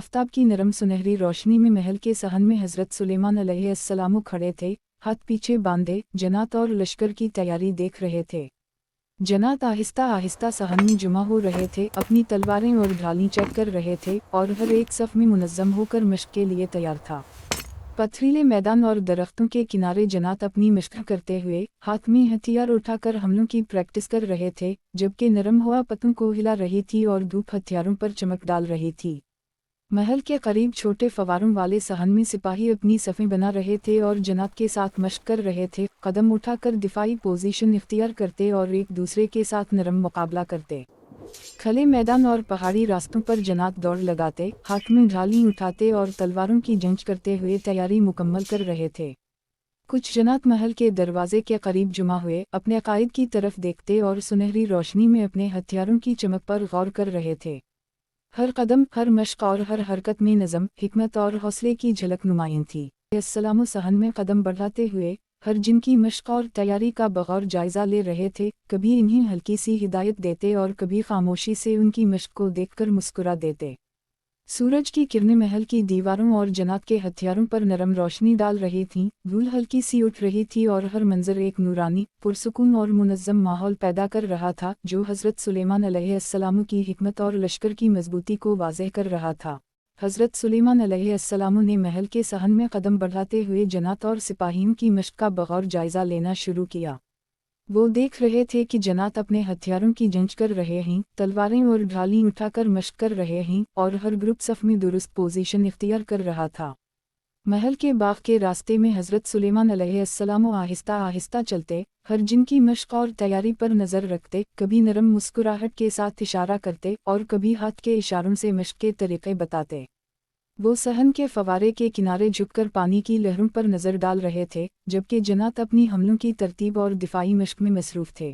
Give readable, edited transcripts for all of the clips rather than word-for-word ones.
आफ़ताब की नरम सुनहरी रोशनी में महल के सहन में हज़रत सुलेमान अलैहिस्सलाम खड़े थे, हाथ पीछे बांधे, जन्नात और लश्कर की तैयारी देख रहे थे। जन्नात आहिस्ता आहिस्ता सहन में जमा हो रहे थे, अपनी तलवारें और ढालें चेक कर रहे थे और हर एक सफ में मुनज़्ज़म होकर मशक़ के लिए तैयार था। पथरीले मैदान और दरख्तों के किनारे जन्नात अपनी मशक़ करते हुए हाथ में हथियार उठाकर हमलों की प्रैक्टिस कर रहे थे, जबकि नरम हवा पत्तों को हिला रही थी और धूप हथियारों पर चमक डाल रही थी। महल के करीब छोटे फवारों वाले सहन में सिपाही अपनी सफ़ें बना रहे थे और जन्नात के साथ मशक़ कर रहे थे, कदम उठाकर दिफाई पोजीशन इख्तियार करते और एक दूसरे के साथ नरम मुकाबला करते। खुले मैदान और पहाड़ी रास्तों पर जन्नात दौड़ लगाते, हाथ में ढालें उठाते और तलवारों की जंच करते हुए तैयारी मुकम्मल कर रहे थे। कुछ जन्नात महल के दरवाजे के करीब जमा हुए अपने कायद की तरफ देखते और सुनहरी रोशनी में अपने हथियारों की चमक पर गौर कर रहे थे। हर कदम, हर मशक़ और हर हरकत में नज़म, हिकमत और हौसले की झलक नुमायां थी। अस्सलामु सहन में कदम बढ़ाते हुए हर जिनकी मशक़ और तैयारी का बग़ौर जायज़ा ले रहे थे, कभी इन्हें हल्की सी हिदायत देते और कभी खामोशी से उनकी मशक़ को देखकर मुस्कुरा देते। सूरज की किरणें महल की दीवारों और जन्नात के हथियारों पर नरम रोशनी डाल रही थीं, धूल हल्की सी उठ रही थी और हर मंजर एक नूरानी, पुरसुकून और मुनज़्ज़म माहौल पैदा कर रहा था, जो हज़रत सुलेमान अलैहिस्सलाम की हिकमत और लश्कर की मजबूती को वाज़ेह कर रहा था। हज़रत सुलेमान अलैहिस्सलाम ने महल के सहन में कदम बढ़ाते हुए जन्नात और सिपाहियों की मशक़ का बग़ौर जायज़ा लेना शुरू किया। वो देख रहे थे कि जन्नात अपने हथियारों की जंच कर रहे हैं, तलवारें और ढालें उठाकर मशक़ कर रहे हैं और हर ग्रुप सफ़ में दुरुस्त पोजीशन इख्तियार कर रहा था। महल के बाग के रास्ते में हज़रत सुलेमान अलैहिस्सलाम आहिस्ता आहिस्ता चलते, हर जिनकी मशक़ और तैयारी पर नज़र रखते, कभी नरम मुस्कुराहट के साथ इशारा करते और कभी हाथ के इशारों से मशक़ के तरीक़े बताते। वो सहन के फवारे के किनारे झुककर पानी की लहरों पर नज़र डाल रहे थे, जबकि जन्नात अपनी हमलों की तरतीब और दिफाई मशक़ में मसरूफ़ थे।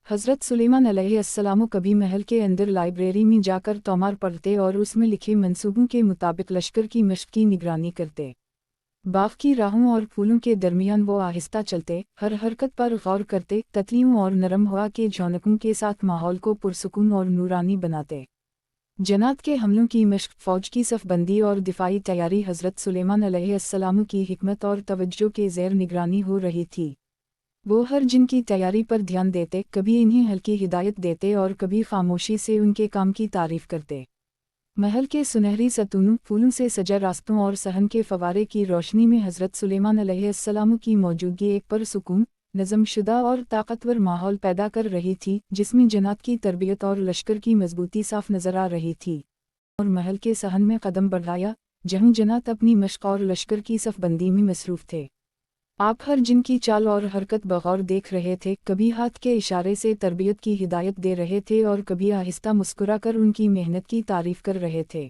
हज़रत सुलेमान अलैहिस्सलाम कभी महल के अंदर लाइब्रेरी में जाकर तोमार पढ़ते और उसमें लिखे मंसूबों के मुताबिक लश्कर की मशक़ की निगरानी करते। बाग की राहों और फूलों के दरमियान वो आहिस्ता चलते, हर हरकत पर गौर करते, तितलियों और नरम हवा के झोंकों के साथ माहौल को पुरसुकून और नूरानी बनाते। जन्नात के हमलों की मशक़, फ़ौज की सफ़बंदी और दिफाई तैयारी हज़रत सुलेमान अलैहिस्सलाम की हिकमत और तवज्जो के ज़ेर निगरानी हो रही थी। वो हर जिनकी तैयारी पर ध्यान देते, कभी इन्हें हल्की हिदायत देते और कभी खामोशी से उनके काम की तारीफ़ करते। महल के सुनहरी सतूनों, फूलों से सजे रास्तों और सहन के फवारे की रोशनी में हज़रत सुलेमान अलैहिस्सलाम की मौजूदगी एक परसुकून, नज़मशुदा और ताकतवर माहौल पैदा कर रही थी, जिसमें जन्नात की तरबियत और लश्कर की मजबूती साफ नज़र आ रही थी। और महल के सहन में कदम बढ़ाया, जहाँ जन्नात अपनी मशक़ और लश्कर की सफ़बंदी में मसरूफ़ थे। आप हर जिनकी चाल और हरकत बग़ौर देख रहे थे, कभी हाथ के इशारे से तरबियत की हिदायत दे रहे थे और कभी आहिस्ता मुस्कुराकर उनकी मेहनत की तारीफ़ कर रहे थे।